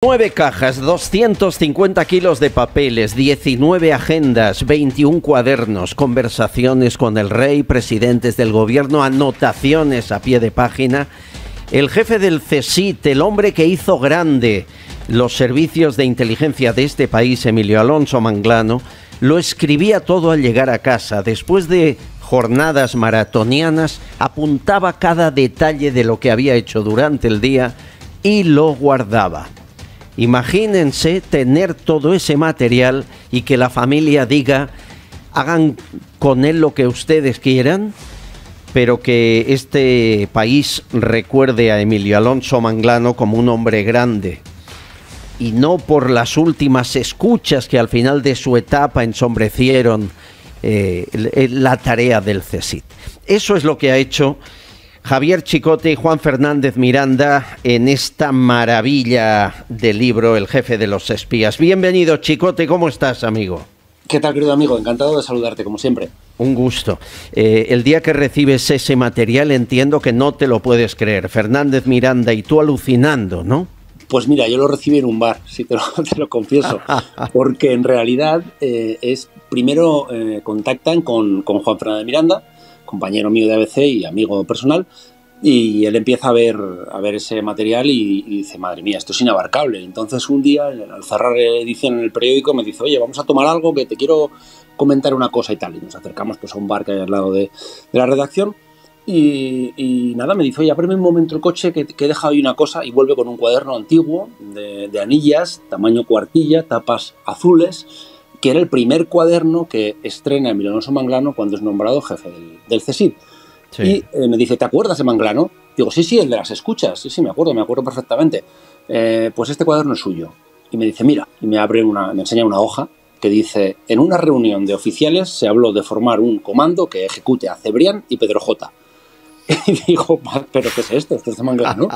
9 cajas, 250 kilos de papeles, 19 agendas, 21 cuadernos, conversaciones con el rey, presidentes del gobierno, anotaciones a pie de página. El jefe del CSIC, el hombre que hizo grande los servicios de inteligencia de este país, Emilio Alonso Manglano, lo escribía todo al llegar a casa. Después de jornadas maratonianas, apuntaba cada detalle de lo que había hecho durante el día y lo guardaba. Imagínense tener todo ese material y que la familia diga, hagan con él lo que ustedes quieran, pero que este país recuerde a Emilio Alonso Manglano como un hombre grande. Y no por las últimas escuchas que al final de su etapa ensombrecieron la tarea del CSIC. Eso es lo que ha hecho Javier Chicote y Juan Fernández Miranda en esta maravilla de libro, El jefe de los espías. Bienvenido, Chicote, ¿cómo estás, amigo? ¿Qué tal, querido amigo? Encantado de saludarte, como siempre. Un gusto. El día que recibes ese material entiendo que no te lo puedes creer. Fernández Miranda y tú alucinando, ¿no? Pues mira, yo lo recibí en un bar, sí, te lo confieso, porque en realidad primero contactan con Juan Fernández Miranda, compañero mío de ABC y amigo personal, y él empieza a ver ese material y dice, madre mía, esto es inabarcable. Entonces un día, al cerrar edición en el periódico, me dice, oye, vamos a tomar algo que te quiero comentar una cosa y tal. Y nos acercamos pues a un bar que hay al lado de la redacción y nada, me dice, oye, ábreme un momento el coche que he dejado ahí una cosa, y vuelve con un cuaderno antiguo de anillas, tamaño cuartilla, tapas azules, que era el primer cuaderno que estrena Emilio Alonso Manglano cuando es nombrado jefe del CSIC. Sí. Y me dice, ¿te acuerdas de Manglano? Digo, sí, el de las escuchas. Sí, me acuerdo perfectamente. Pues este cuaderno es suyo. Y me dice, mira, y me enseña una hoja que dice, en una reunión de oficiales se habló de formar un comando que ejecute a Cebrián y Pedro J. Y digo, ¿pero qué es esto? Esto es de Manglano.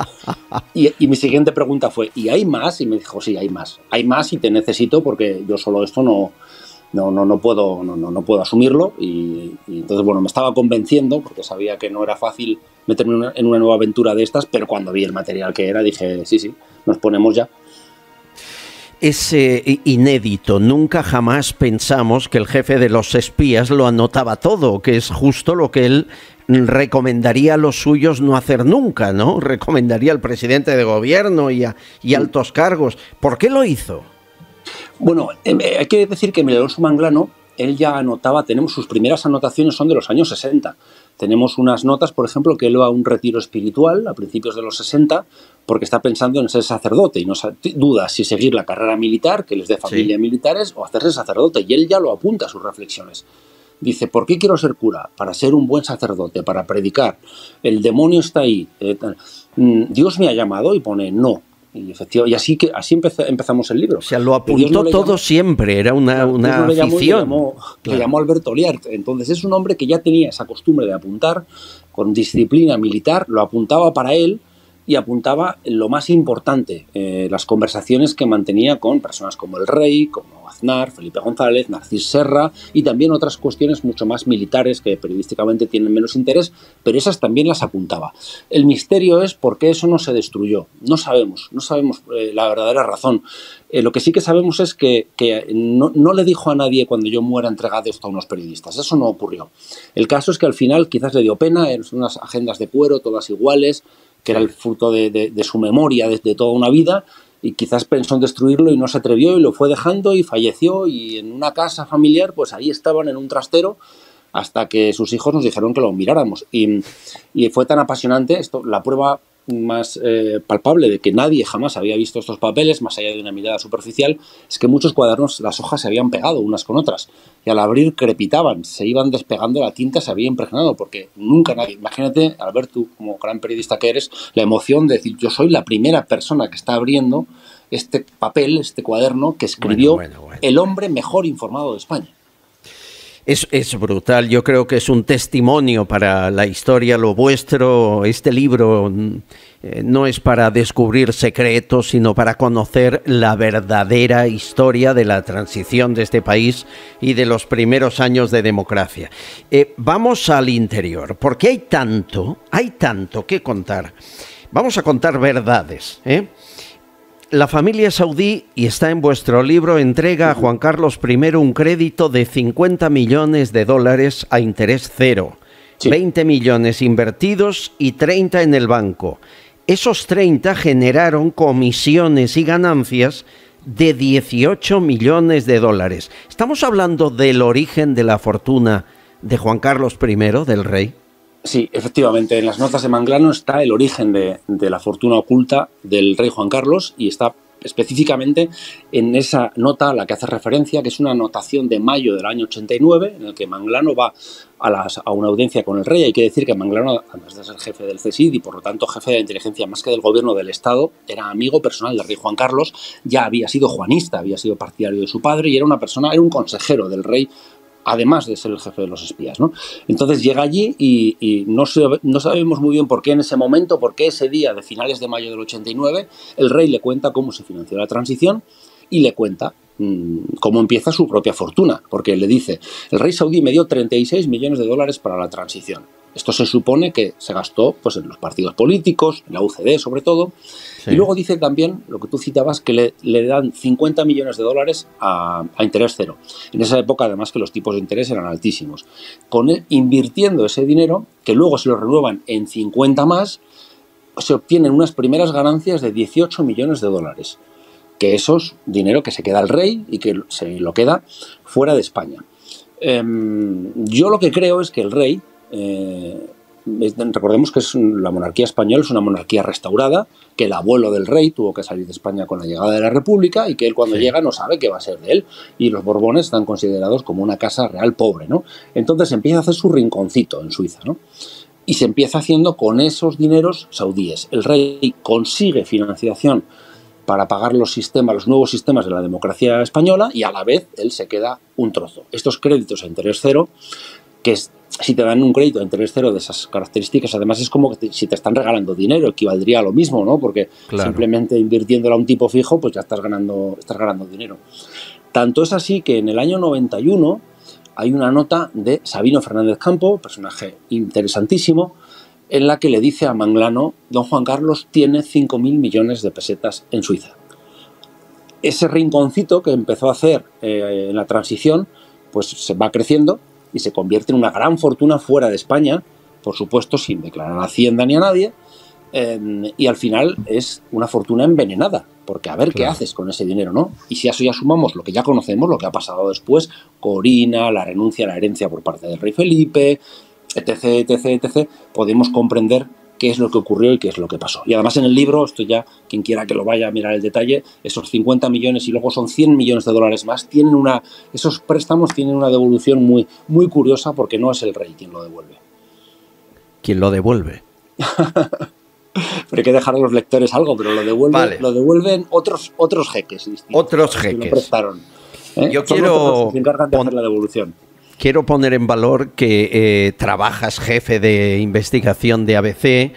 Y mi siguiente pregunta fue, ¿y hay más? Y me dijo, sí, hay más. Hay más y te necesito porque yo solo esto no puedo asumirlo. Y entonces, bueno, me estaba convenciendo porque sabía que no era fácil meterme en una nueva aventura de estas, pero cuando vi el material que era dije, sí, nos ponemos ya. Es inédito, nunca jamás pensamos que el jefe de los espías lo anotaba todo, que es justo lo que él recomendaría a los suyos no hacer nunca, ¿no? Recomendaría al presidente de gobierno y altos cargos. ¿Por qué lo hizo? Bueno, hay que decir que Emilio Alonso Manglano, él ya anotaba, sus primeras anotaciones son de los años 60. Tenemos unas notas, por ejemplo, que él va a un retiro espiritual a principios de los 60 porque está pensando en ser sacerdote y no duda si seguir la carrera militar, que les dé familia militares, o hacerse sacerdote. Y él ya lo apunta a sus reflexiones. Dice, ¿por qué quiero ser cura? Para ser un buen sacerdote, para predicar. El demonio está ahí. Dios me ha llamado y pone no. Y efectivamente, así empezamos el libro. O sea, lo apuntó todo siempre, era una afición. Le llamó Alberto Liart. Entonces es un hombre que ya tenía esa costumbre de apuntar con disciplina militar, lo apuntaba para él y apuntaba lo más importante, las conversaciones que mantenía con personas como el rey, como Aznar, Felipe González, Narcís Serra y también otras cuestiones mucho más militares que periodísticamente tienen menos interés, pero esas también las apuntaba. El misterio es por qué eso no se destruyó. No sabemos la verdadera razón. Lo que sí que sabemos es que no le dijo a nadie cuando yo muera entregad esto a unos periodistas. Eso no ocurrió. El caso es que al final quizás le dio pena, eran unas agendas de cuero todas iguales, que era el fruto de su memoria de toda una vida, y quizás pensó en destruirlo y no se atrevió y lo fue dejando y falleció, y en una casa familiar pues ahí estaban en un trastero hasta que sus hijos nos dijeron que lo miráramos y fue tan apasionante esto, la prueba más palpable de que nadie jamás había visto estos papeles, más allá de una mirada superficial, es que muchos cuadernos, las hojas se habían pegado unas con otras y al abrir crepitaban, se iban despegando, la tinta se había impregnado porque nunca nadie, imagínate, Albert, tú como gran periodista que eres, la emoción de decir, yo soy la primera persona que está abriendo este papel, este cuaderno que escribió el hombre mejor informado de España. Es brutal, yo creo que es un testimonio para la historia, lo vuestro. Este libro no es para descubrir secretos, sino para conocer la verdadera historia de la transición de este país y de los primeros años de democracia. Vamos al interior, porque hay tanto que contar. Vamos a contar verdades, La familia saudí, y está en vuestro libro, entrega a Juan Carlos I un crédito de 50 millones de dólares a interés cero. Sí. 20 millones invertidos y 30 en el banco. Esos 30 generaron comisiones y ganancias de 18 millones de dólares. ¿Estamos hablando del origen de la fortuna de Juan Carlos I, del rey? Sí, efectivamente. En las notas de Manglano está el origen de la fortuna oculta del rey Juan Carlos y está específicamente en esa nota a la que hace referencia, que es una anotación de mayo del año 89, en el que Manglano va a una audiencia con el rey. Hay que decir que Manglano, además de ser jefe del CSID y por lo tanto jefe de la inteligencia más que del gobierno del Estado, era amigo personal del rey Juan Carlos, ya había sido juanista, había sido partidario de su padre y era un consejero del rey, además de ser el jefe de los espías, ¿no? Entonces llega allí y no sabemos muy bien por qué en ese momento, por qué ese día de finales de mayo del 89, el rey le cuenta cómo se financió la transición y le cuenta cómo empieza su propia fortuna, porque le dice, el rey saudí me dio 36 millones de dólares para la transición. Esto se supone que se gastó pues, en los partidos políticos, en la UCD sobre todo, sí. Y luego dice también, lo que tú citabas, que le dan 50 millones de dólares a interés cero. En esa época, además, que los tipos de interés eran altísimos. Invirtiendo ese dinero, que luego se lo renuevan en 50 más, se obtienen unas primeras ganancias de 18 millones de dólares. Que eso es dinero que se queda al rey y que se lo queda fuera de España. Yo lo que creo es que el rey... recordemos que la monarquía española es una monarquía restaurada, que el abuelo del rey tuvo que salir de España con la llegada de la República y que él cuando llega no sabe qué va a ser de él, y los Borbones están considerados como una casa real pobre, ¿no? Entonces empieza a hacer su rinconcito en Suiza, ¿no? Y se empieza haciendo con esos dineros saudíes. El rey consigue financiación para pagar los nuevos sistemas de la democracia española y a la vez él se queda un trozo. Estos créditos a interés cero, que si te dan un crédito a interés cero de esas características, además es como que si te están regalando dinero, equivaldría a lo mismo, ¿no? Porque simplemente invirtiéndolo a un tipo fijo, pues ya estás ganando dinero. Tanto es así que en el año 91 hay una nota de Sabino Fernández Campo, personaje interesantísimo, en la que le dice a Manglano, don Juan Carlos tiene 5.000 millones de pesetas en Suiza. Ese rinconcito que empezó a hacer en la transición, pues se va creciendo y se convierte en una gran fortuna fuera de España, por supuesto sin declarar a Hacienda ni a nadie, y al final es una fortuna envenenada, porque a ver qué haces con ese dinero, ¿no? Y si a eso ya sumamos lo que ya conocemos, lo que ha pasado después, Corina, la renuncia a la herencia por parte del rey Felipe, etc., etc., etc., podemos comprender qué es lo que ocurrió y qué es lo que pasó. Y además en el libro, esto ya, quien quiera que lo vaya a mirar el detalle, esos 50 millones y luego son 100 millones de dólares más, esos préstamos tienen una devolución muy, muy curiosa porque no es el rey quien lo devuelve. ¿Quién lo devuelve? Pero hay que dejar a los lectores algo, pero lo devuelven otros jeques distintos. Otros jeques. Que lo prestaron. Yo quiero... Se encargan de hacer la devolución. Quiero poner en valor que trabajas jefe de investigación de ABC,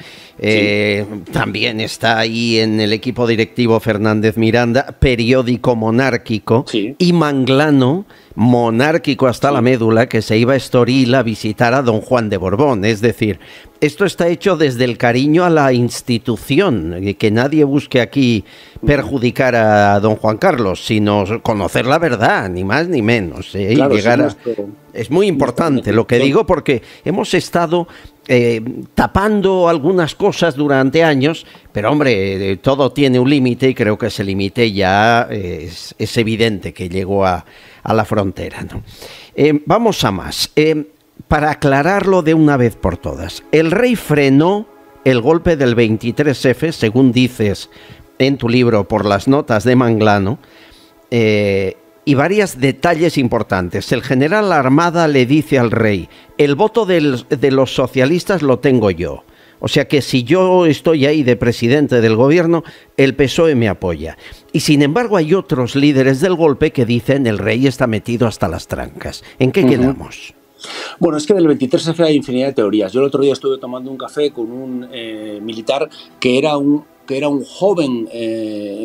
también está ahí en el equipo directivo Fernández Miranda, periódico monárquico, y Manglano, monárquico hasta la médula, que se iba a Estoril a visitar a don Juan de Borbón. Es decir, esto está hecho desde el cariño a la institución, que nadie busque aquí perjudicar a don Juan Carlos, sino conocer la verdad, ni más ni menos. Claro, y llegar es muy importante lo que digo, porque hemos estado tapando algunas cosas durante años, pero hombre, todo tiene un límite y creo que ese límite ya es evidente que llegó a la frontera, ¿no? Vamos a más. Para aclararlo de una vez por todas, el rey frenó el golpe del 23F, según dices en tu libro por las notas de Manglano, y varios detalles importantes. El general Armada le dice al rey, el voto de los socialistas lo tengo yo. O sea que si yo estoy ahí de presidente del gobierno, el PSOE me apoya. Y sin embargo hay otros líderes del golpe que dicen el rey está metido hasta las trancas. ¿En qué quedamos? Bueno, es que del 23F hay infinidad de teorías. Yo el otro día estuve tomando un café con un militar que era un joven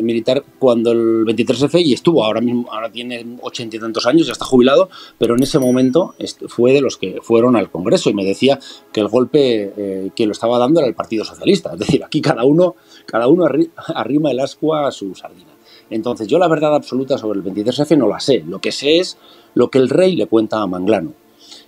militar cuando el 23F y estuvo, ahora tiene 80 y tantos años, ya está jubilado, pero en ese momento fue de los que fueron al Congreso y me decía que el golpe quien lo estaba dando era el Partido Socialista. Es decir, aquí cada uno arrima el ascua a su sardina. Entonces, yo la verdad absoluta sobre el 23F no la sé. Lo que sé es lo que el rey le cuenta a Manglano.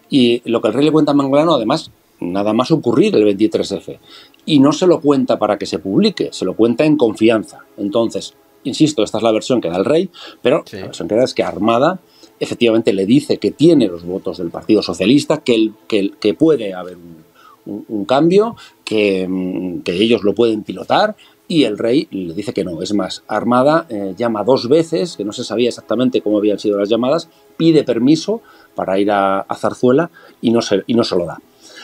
Y lo que el rey le cuenta a Manglano, además, nada más ocurrir el 23F. Y no se lo cuenta para que se publique, se lo cuenta en confianza. Entonces, insisto, esta es la versión que da el rey, pero la versión que da es que Armada efectivamente le dice que tiene los votos del Partido Socialista, que puede haber un cambio, que ellos lo pueden pilotar, y el rey le dice que no. Es más, Armada llama 2 veces, que no se sabía exactamente cómo habían sido las llamadas, pide permiso para ir a Zarzuela y no se lo da.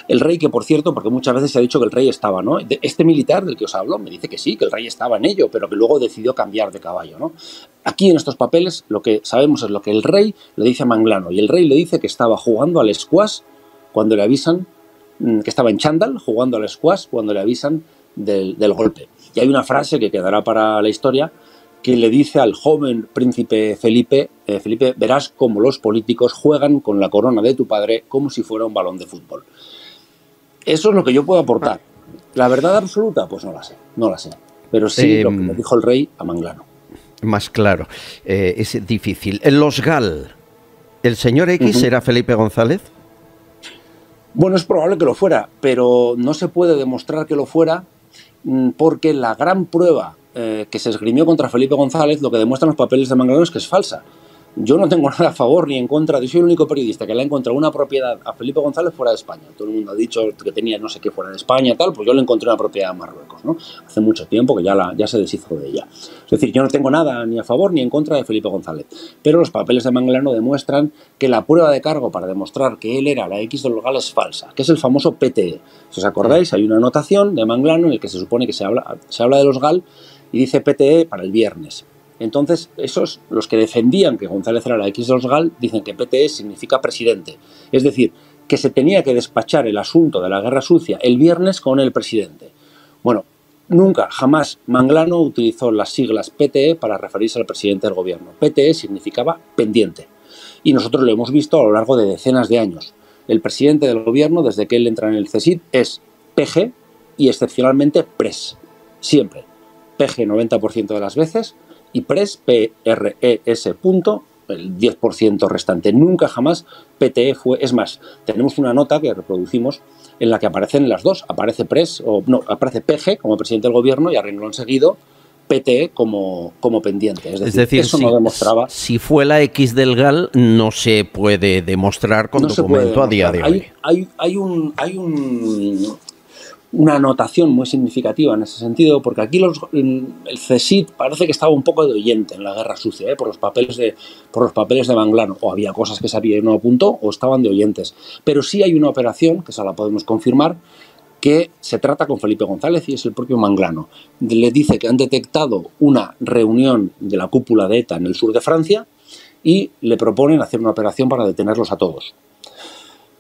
El rey, que por cierto, porque muchas veces se ha dicho que el rey estaba, ¿no? Este militar del que os hablo me dice que sí, que el rey estaba en ello, pero que luego decidió cambiar de caballo, ¿no? Aquí en estos papeles lo que sabemos es lo que el rey le dice a Manglano, y el rey le dice que estaba jugando al squash cuando le avisan, que estaba en chándal jugando al squash cuando le avisan del golpe. Y hay una frase que quedará para la historia que le dice al joven príncipe Felipe, Felipe, verás cómo los políticos juegan con la corona de tu padre como si fuera un balón de fútbol. Eso es lo que yo puedo aportar. ¿La verdad absoluta? Pues no la sé. Pero sí lo que le dijo el rey a Manglano. Más claro. Es difícil. Los GAL, ¿el señor X era Felipe González? Bueno, es probable que lo fuera, pero no se puede demostrar que lo fuera porque la gran prueba que se esgrimió contra Felipe González, lo que demuestran los papeles de Manglano es que es falsa. Yo no tengo nada a favor ni en contra. Yo soy el único periodista que le ha encontrado una propiedad a Felipe González fuera de España. Todo el mundo ha dicho que tenía no sé qué fuera de España, tal, pues yo le encontré una propiedad en Marruecos, ¿no? Hace mucho tiempo que ya se deshizo de ella. Es decir, yo no tengo nada ni a favor ni en contra de Felipe González. Pero los papeles de Manglano demuestran que la prueba de cargo para demostrar que él era la X de los GAL es falsa, que es el famoso PTE. Si os acordáis, hay una anotación de Manglano en el que se supone que se habla de los GAL y dice PTE para el viernes. Entonces, esos, los que defendían que González era la X de los GAL, dicen que PTE significa presidente. Es decir, que se tenía que despachar el asunto de la guerra sucia el viernes con el presidente. Bueno, nunca, jamás Manglano utilizó las siglas PTE para referirse al presidente del gobierno. PTE significaba pendiente. Y nosotros lo hemos visto a lo largo de decenas de años. El presidente del gobierno, desde que él entra en el CSIC, es PG y excepcionalmente PRES. Siempre. PG 90% de las veces, y PRES, P-R-E-S, el 10% restante. Nunca jamás PTE fue. Es más, tenemos una nota que reproducimos en la que aparecen las dos. Aparece aparece PG como presidente del gobierno y a renglón seguido PTE como pendiente. Es decir, eso no demostraba. Si fue la X del GAL, no se puede demostrar con documento a día de hoy. Hay una anotación muy significativa en ese sentido, porque aquí el CSIC parece que estaba un poco de oyente en la guerra sucia, por los papeles de Manglano, o había cosas que sabía y no apuntó, o estaban de oyentes. Pero sí hay una operación, que esa la podemos confirmar, que se trata con Felipe González y es el propio Manglano. Le dice que han detectado una reunión de la cúpula de ETA en el sur de Francia y le proponen hacer una operación para detenerlos a todos.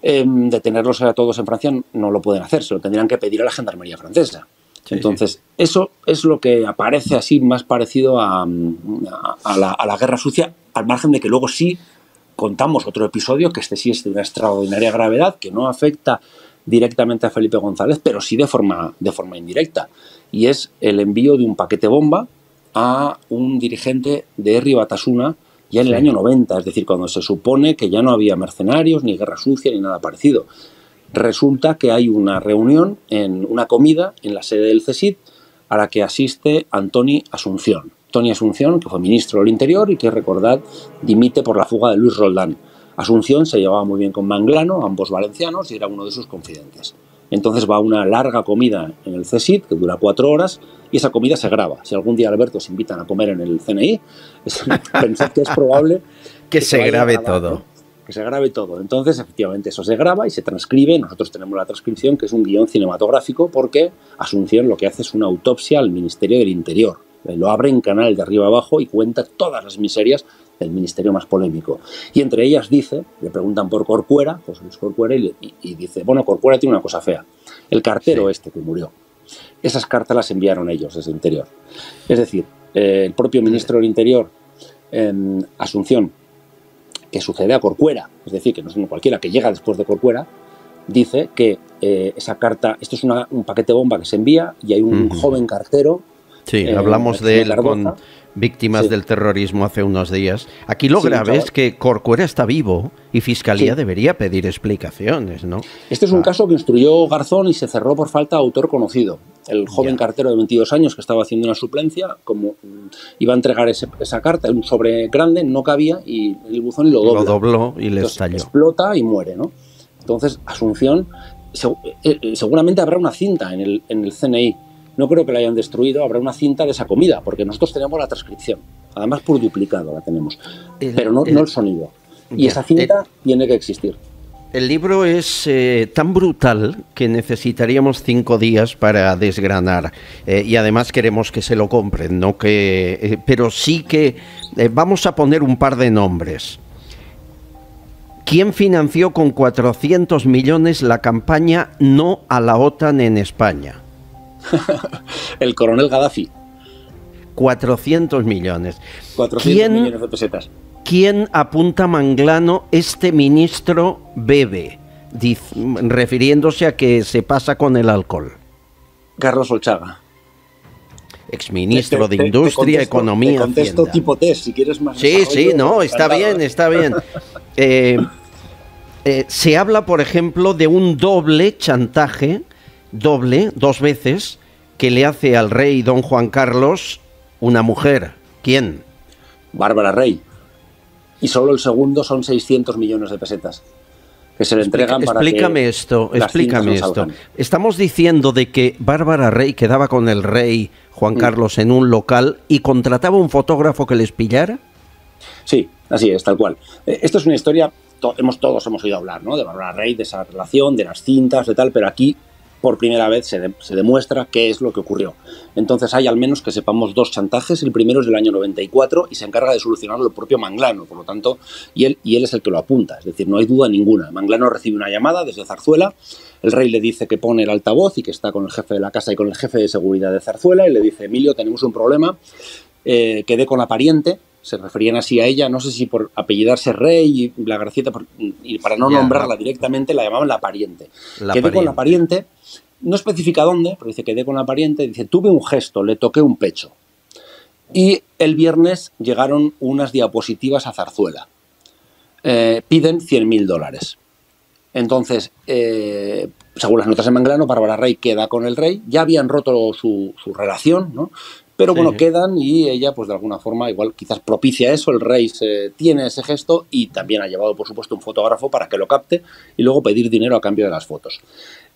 Detenerlos a todos en Francia no lo pueden hacer, se lo tendrían que pedir a la gendarmería francesa. Entonces, eso es lo que aparece así más parecido a la guerra sucia, al margen de que luego sí contamos otro episodio, que este sí es de una extraordinaria gravedad, que no afecta directamente a Felipe González, pero sí de forma indirecta, y es el envío de un paquete bomba a un dirigente de Herri Batasuna ya en el año 90, es decir, cuando se supone que ya no había mercenarios, ni guerra sucia, ni nada parecido. Resulta que hay una reunión, una comida en la sede del CSIC a la que asiste Antoni Asunción. Antoni Asunción, que fue ministro del Interior y que, recordad, dimite por la fuga de Luis Roldán. Asunción se llevaba muy bien con Manglano, ambos valencianos, y era uno de sus confidentes. Entonces va a una larga comida en el CSIC, que dura 4 horas, y esa comida se graba. Si algún día, Alberto, se invitan a comer en el CNI, pensad que es probable que se grabe todo. ¿no? Que se grabe todo. Entonces, efectivamente, eso se graba y se transcribe. Nosotros tenemos la transcripción, que es un guión cinematográfico, porque Asunción lo que hace es una autopsia al Ministerio del Interior. Lo abre en canal de arriba abajo y cuenta todas las miserias del ministerio más polémico. Y entre ellas dice, le preguntan por Corcuera, José Luis Corcuera, y dice, bueno, Corcuera tiene una cosa fea. El cartero que murió. Esas cartas las enviaron ellos desde el Interior. Es decir, el propio ministro del Interior, Asunción, que sucede a Corcuera, es decir, que no es cualquiera, que llega después de Corcuera, dice que esa carta, esto es un paquete bomba que se envía y hay un joven cartero. Sí, hablamos de él con víctimas Sí. del terrorismo hace unos días. Aquí lo Sí, grave chaval. es que Corcuera está vivo y Fiscalía Sí. debería pedir explicaciones, ¿no? Este es un caso que instruyó Garzón y se cerró por falta de autor conocido. El joven Ya. cartero de 22 años que estaba haciendo una suplencia, como iba a entregar esa carta en un sobre grande, no cabía, y el buzón lo dobla. Lo dobló y le Entonces, estalló. explota y muere, ¿no? Entonces, Asunción, seguramente habrá una cinta en el CNI. No creo que la hayan destruido, habrá una cinta de esa comida, porque nosotros tenemos la transcripción. Además, por duplicado la tenemos. Pero no el sonido. Y Ya, esa cinta tiene que existir. El libro es tan brutal que necesitaríamos 5 días para desgranar, y además queremos que se lo compren, ¿no? Pero sí que vamos a poner un par de nombres. ¿Quién financió con 400 millones la campaña No a la OTAN en España? El coronel Gaddafi. 400 millones. 400 millones de pesetas. ¿Quién apunta Manglano? Este ministro bebe, refiriéndose a que se pasa con el alcohol. Carlos Olchaga. Exministro de Industria, Economía, te contesto Hacienda. tipo test, si quieres más. Sí, sí, no, está encantado. bien, está bien. Se habla, por ejemplo, de un doble chantaje, dos veces, que le hace al rey don Juan Carlos una mujer. ¿Quién? Bárbara Rey. Y solo el segundo son 600 millones de pesetas que se le entregan para explícame que esto, las explícame cintas no esto. salgan. Estamos diciendo de que Bárbara Rey quedaba con el rey Juan Carlos en un local y contrataba un fotógrafo que les pillara. Sí, así es, tal cual. Esto es una historia, todos hemos oído hablar, ¿no? De Bárbara Rey, de esa relación, de las cintas, de tal, pero aquí por primera vez se demuestra qué es lo que ocurrió. Entonces hay al menos que sepamos 2 chantajes. El primero es del año 94 y se encarga de solucionarlo el propio Manglano, por lo tanto, y él es el que lo apunta, es decir, no hay duda ninguna. Manglano recibe una llamada desde Zarzuela, el rey le dice que pone el altavoz y que está con el jefe de la casa y con el jefe de seguridad de Zarzuela, y le dice: Emilio, tenemos un problema, quedé con la pariente. Se referían así a ella, no sé si por apellidarse Rey y la Gracieta, y para no nombrarla directamente la llamaban la pariente. Quedé con la pariente, no especifica dónde, pero dice: quedé con la pariente, dice: tuve un gesto, le toqué un pecho. Y el viernes llegaron unas diapositivas a Zarzuela. Piden $100.000. Entonces, según las notas de Manglano, Bárbara Rey queda con el rey, ya habían roto su relación, ¿no? Pero bueno, quedan, y ella, pues de alguna forma, igual quizás propicia eso, el rey tiene ese gesto y también ha llevado, por supuesto, un fotógrafo para que lo capte y luego pedir dinero a cambio de las fotos.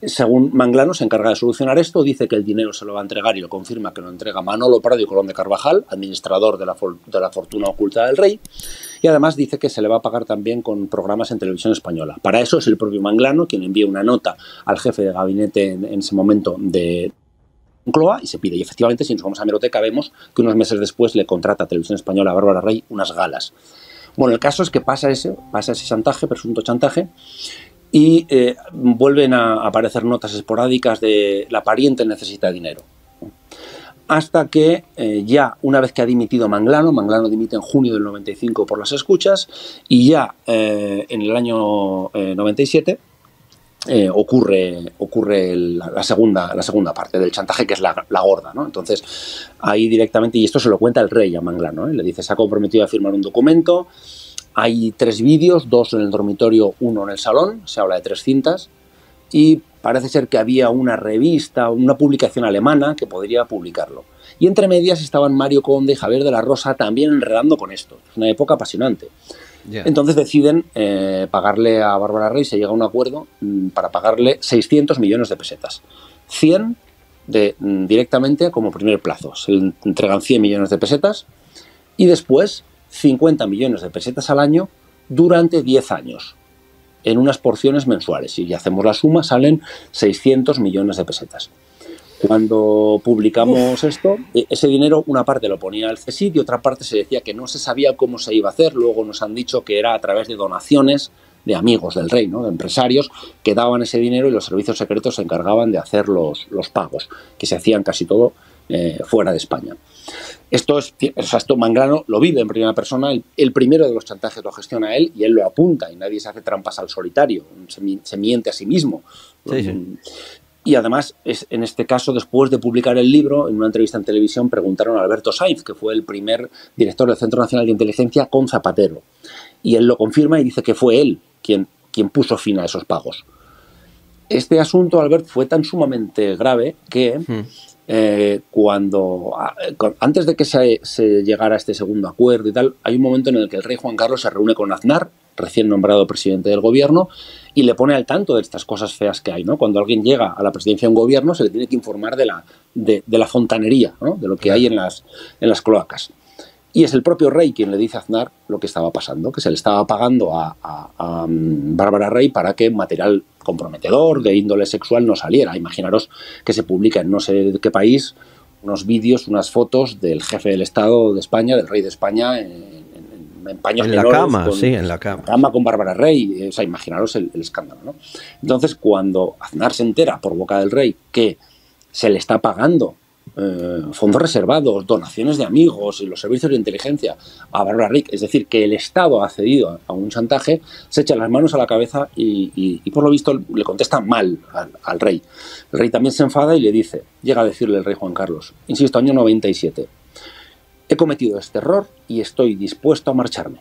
Según Manglano, se encarga de solucionar esto, dice que el dinero se lo va a entregar y lo confirma que lo entrega Manolo Prado y Colón de Carvajal, administrador de la fortuna oculta del rey, y además dice que se le va a pagar también con programas en televisión española. Para eso es el propio Manglano quien envía una nota al jefe de gabinete en ese momento de Moncloa y se pide. Y efectivamente, si nos vamos a Hemeroteca, vemos que unos meses después le contrata a Televisión Española a Bárbara Rey unas galas. Bueno, el caso es que pasa ese chantaje, presunto chantaje, y vuelven a aparecer notas esporádicas de la pariente necesita dinero. Hasta que ya, una vez que ha dimitido Manglano dimite en junio del 95 por las escuchas, y ya en el año 97 ocurre la segunda parte del chantaje, que es la gorda, ¿no? Entonces, ahí directamente, y esto se lo cuenta el rey a Manglano, le dice: se ha comprometido a firmar un documento, hay 3 vídeos, 2 en el dormitorio, 1 en el salón, se habla de 3 cintas, y parece ser que había una revista, una publicación alemana que podría publicarlo. Y entre medias estaban Mario Conde y Javier de la Rosa también enredando con esto. Es una época apasionante. Yeah. Entonces deciden pagarle a Bárbara Rey, se llega a un acuerdo para pagarle 600 millones de pesetas. 100 directamente como primer plazo. Se le entregan 100 millones de pesetas y después 50 millones de pesetas al año durante 10 años, en unas porciones mensuales. Si hacemos la suma, salen 600 millones de pesetas. Cuando publicamos esto, ese dinero, una parte lo ponía el CSIC y otra parte se decía que no se sabía cómo se iba a hacer. Luego nos han dicho que era a través de donaciones de amigos del rey, ¿no? De empresarios que daban ese dinero, y los servicios secretos se encargaban de hacer los pagos, que se hacían casi todo fuera de España. Esto Manglano lo vive en primera persona, el primero de los chantajes lo gestiona él y él lo apunta, y nadie se hace trampas al solitario, se miente a sí mismo. Sí, sí. Y además, en este caso, después de publicar el libro, en una entrevista en televisión preguntaron a Alberto Sainz, que fue el primer director del Centro Nacional de Inteligencia con Zapatero. Y él lo confirma y dice que fue él quien puso fin a esos pagos. Este asunto, Albert, fue tan sumamente grave que antes de que se llegara a este segundo acuerdo y tal, hay un momento en el que el rey Juan Carlos se reúne con Aznar, recién nombrado presidente del gobierno, y le pone al tanto de estas cosas feas que hay, ¿no? Cuando alguien llega a la presidencia de un gobierno se le tiene que informar de la fontanería, ¿no? De lo que hay en las cloacas. Y es el propio rey quien le dice a Aznar lo que estaba pasando, que se le estaba pagando a Bárbara Rey para que material comprometedor de índole sexual no saliera. Imaginaros que se publica en no sé de qué país unos vídeos, unas fotos del jefe del Estado de España, del rey de España, en paños en la cama, en la cama con Bárbara Rey. O sea, imaginaros el escándalo, ¿no? Entonces, cuando Aznar se entera por boca del rey que se le está pagando fondos reservados, donaciones de amigos y los servicios de inteligencia a Bárbara Rey, es decir, que el Estado ha accedido a un chantaje, se echa las manos a la cabeza y por lo visto le contesta mal al rey. El rey también se enfada y le dice, llega a decirle el rey Juan Carlos, insisto, año 97, he cometido este error y estoy dispuesto a marcharme.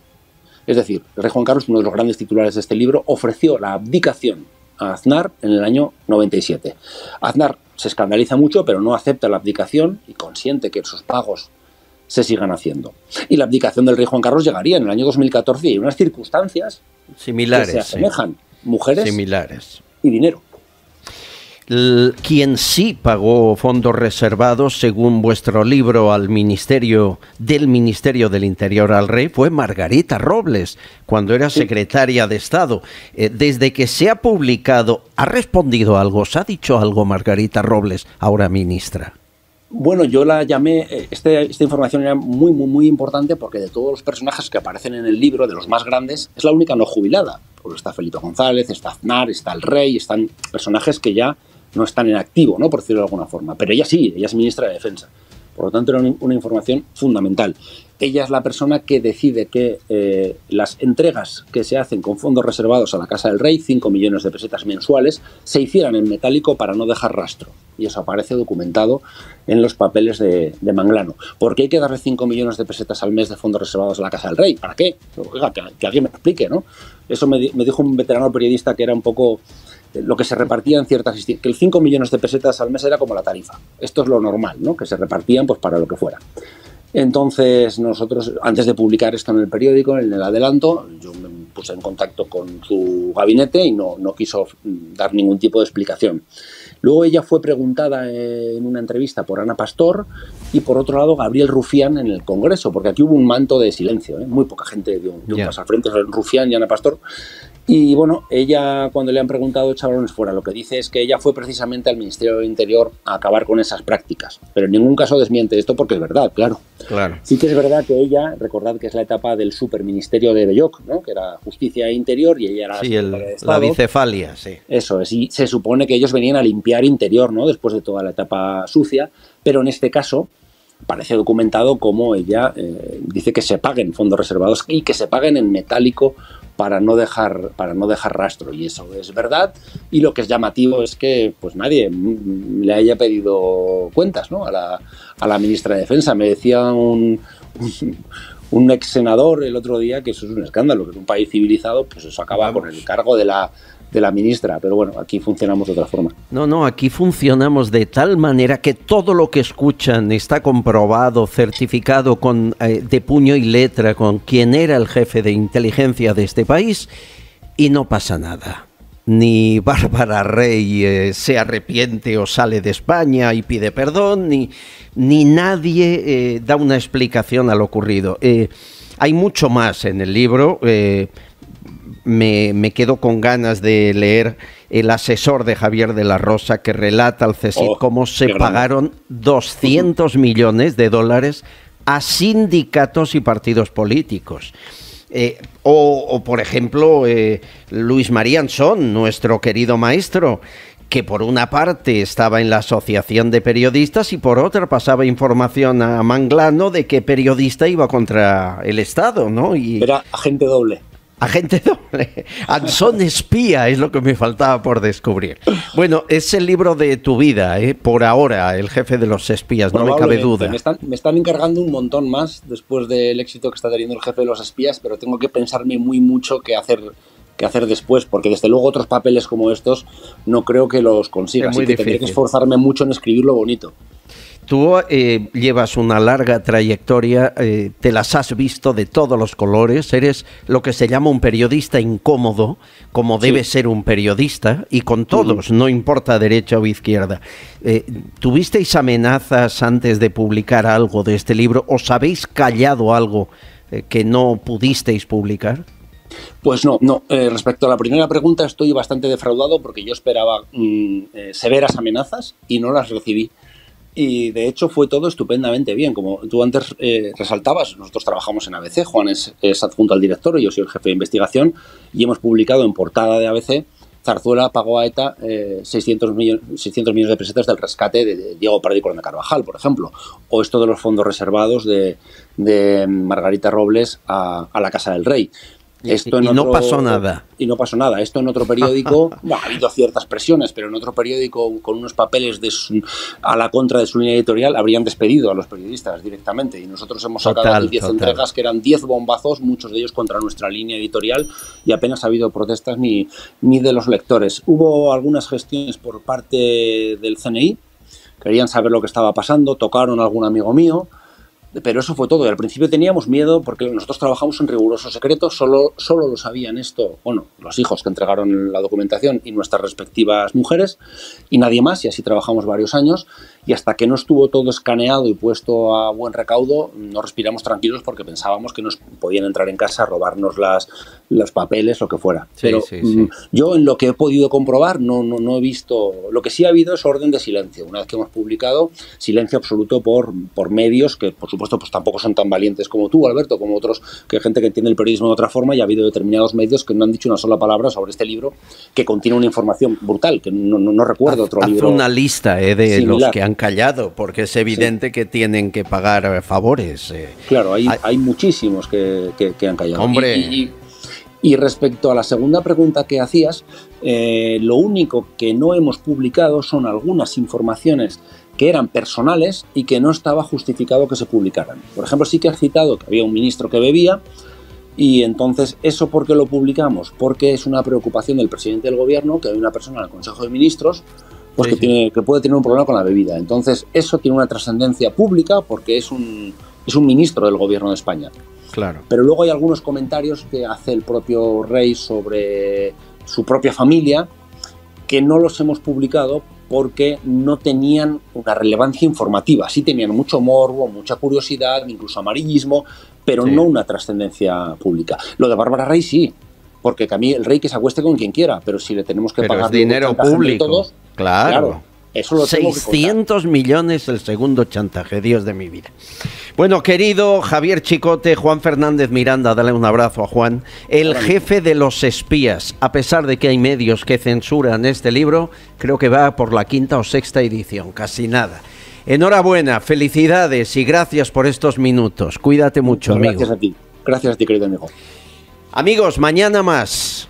Es decir, el rey Juan Carlos, uno de los grandes titulares de este libro, ofreció la abdicación a Aznar en el año 97. Aznar se escandaliza mucho, pero no acepta la abdicación y consiente que sus pagos se sigan haciendo. Y la abdicación del rey Juan Carlos llegaría en el año 2014 y hay unas circunstancias similares, que se asemejan, mujeres similares y dinero. Quien sí pagó fondos reservados, según vuestro libro, al Ministerio del Interior al rey, fue Margarita Robles, cuando era secretaria de Estado. Desde que se ha publicado, ¿ha respondido algo? ¿Se ha dicho algo Margarita Robles, ahora ministra? Bueno, yo la llamé, esta información era muy, muy, muy importante porque de todos los personajes que aparecen en el libro, de los más grandes, es la única no jubilada. Porque está Felipe González, está Aznar, está el rey, están personajes que ya no están en activo, ¿no? Por decirlo de alguna forma. Pero ella sí, ella es ministra de Defensa. Por lo tanto, era una información fundamental. Ella es la persona que decide que las entregas que se hacen con fondos reservados a la Casa del Rey, 5 millones de pesetas mensuales, se hicieran en metálico para no dejar rastro. Y eso aparece documentado en los papeles de Manglano. ¿Por qué hay que darle 5 millones de pesetas al mes de fondos reservados a la Casa del Rey? ¿Para qué? Oiga, que alguien me explique, ¿no? Eso me dijo un veterano periodista que era un poco lo que se repartía en ciertas instituciones, que el 5 millones de pesetas al mes era como la tarifa. Esto es lo normal, ¿no? Que se repartían pues para lo que fuera. Entonces nosotros, antes de publicar esto en el periódico, en el adelanto, yo me puse en contacto con su gabinete y no quiso dar ningún tipo de explicación. Luego ella fue preguntada en una entrevista por Ana Pastor y por otro lado Gabriel Rufián en el Congreso, porque aquí hubo un manto de silencio, ¿eh? Muy poca gente dio un paso al frente, Rufián y Ana Pastor. Y bueno, ella cuando le han preguntado echa balones fuera, lo que dice es que ella fue precisamente al Ministerio del Interior a acabar con esas prácticas, pero en ningún caso desmiente esto porque es verdad, claro. Sí que es verdad que ella, recordad que es la etapa del superministerio de Belloc, ¿no? Que era Justicia e Interior y ella era la bicefalia, sí. Eso es, y se supone que ellos venían a limpiar Interior, ¿no? Después de toda la etapa sucia, pero en este caso parece documentado como ella dice que se paguen fondos reservados y que se paguen en metálico para no dejar rastro, y eso es verdad. Y lo que es llamativo es que pues nadie le haya pedido cuentas, ¿no? a la ministra de Defensa. Me decía un ex senador el otro día que eso es un escándalo, que en un país civilizado pues eso acaba con el cargo de la ministra, pero bueno, aquí funcionamos de otra forma. No, aquí funcionamos de tal manera que todo lo que escuchan está comprobado, certificado de puño y letra con quién era el jefe de inteligencia de este país y no pasa nada. Ni Bárbara Rey se arrepiente o sale de España y pide perdón, ni nadie da una explicación a lo ocurrido. Hay mucho más en el libro. Me quedo con ganas de leer el asesor de Javier de la Rosa que relata al CSIC cómo se pagaron 200 millones de dólares a sindicatos y partidos políticos. O por ejemplo, Luis María Ansón, nuestro querido maestro, que por una parte estaba en la Asociación de Periodistas y por otra pasaba información a Manglano de que periodista iba contra el Estado, ¿no? Era agente doble. Agente doble. Anson espía es lo que me faltaba por descubrir. Bueno, es el libro de tu vida, por ahora, El jefe de los espías, no me cabe duda. Me están encargando un montón más después del éxito que está teniendo El jefe de los espías, pero tengo que pensarme muy mucho qué hacer después, porque desde luego otros papeles como estos no creo que los consiga, así que tendré que esforzarme mucho en escribirlo bonito. Tú llevas una larga trayectoria, te las has visto de todos los colores, eres lo que se llama un periodista incómodo, como debe ser un periodista, y con todos, no importa derecha o izquierda. ¿Tuvisteis amenazas antes de publicar algo de este libro? ¿Os habéis callado algo que no pudisteis publicar? Pues no. Respecto a la primera pregunta estoy bastante defraudado porque yo esperaba severas amenazas y no las recibí. Y de hecho fue todo estupendamente bien. Como tú antes resaltabas, nosotros trabajamos en ABC, Juan es adjunto al director y yo soy el jefe de investigación, y hemos publicado en portada de ABC: Zarzuela pagó a ETA 600 millones de pesetas del rescate de Diego Pardo y Colón de Carvajal, por ejemplo. O esto de los fondos reservados de Margarita Robles a la Casa del Rey. No pasó nada. Y no pasó nada. Esto en otro periódico, ha habido ciertas presiones, pero en otro periódico con unos papeles a la contra de su línea editorial habrían despedido a los periodistas directamente. Y nosotros hemos sacado 10 entregas que eran 10 bombazos, muchos de ellos contra nuestra línea editorial, y apenas ha habido protestas ni de los lectores. Hubo algunas gestiones por parte del CNI, querían saber lo que estaba pasando, tocaron a algún amigo mío, pero eso fue todo. Y al principio teníamos miedo porque nosotros trabajamos en riguroso secreto, solo lo sabían esto, los hijos que entregaron la documentación y nuestras respectivas mujeres, y nadie más, y así trabajamos varios años, y hasta que no estuvo todo escaneado y puesto a buen recaudo, no respiramos tranquilos porque pensábamos que nos podían entrar en casa, robarnos los papeles, lo que fuera. Pero yo, en lo que he podido comprobar, no he visto. Lo que sí ha habido es orden de silencio. Una vez que hemos publicado, silencio absoluto por medios que, por supuesto, pues tampoco son tan valientes como tú, Alberto, como otros, que hay gente que entiende el periodismo de otra forma, y ha habido determinados medios que no han dicho una sola palabra sobre este libro, que contiene una información brutal, que no recuerdo otro libro. Haz una lista de similar. Los que han callado, porque es evidente que tienen que pagar favores. Claro, hay muchísimos que han callado. Hombre. Y respecto a la segunda pregunta que hacías, lo único que no hemos publicado son algunas informaciones que eran personales y que no estaba justificado que se publicaran. Por ejemplo, sí que has citado que había un ministro que bebía, y entonces, ¿eso por qué lo publicamos? Porque es una preocupación del presidente del gobierno, que hay una persona en el Consejo de Ministros pues que puede tener un problema con la bebida. Entonces, eso tiene una trascendencia pública porque es un ministro del gobierno de España. Claro. Pero luego hay algunos comentarios que hace el propio rey sobre su propia familia que no los hemos publicado porque no tenían una relevancia informativa. Sí tenían mucho morbo, mucha curiosidad, incluso amarillismo, pero no una trascendencia pública. Lo de Bárbara Rey sí, porque a mí el rey que se acueste con quien quiera, pero si le tenemos que pagar dinero público, todos, claro. Eso lo 600 millones el segundo chantaje, Dios de mi vida. Bueno, querido Javier Chicote, Juan Fernández Miranda, dale un abrazo a Juan, el jefe de los espías. A pesar de que hay medios que censuran este libro, creo que va por la 5ª o 6ª edición, casi nada. Enhorabuena, felicidades y gracias por estos minutos. Cuídate mucho, amigo. Gracias a ti, querido amigo. Amigos, mañana más.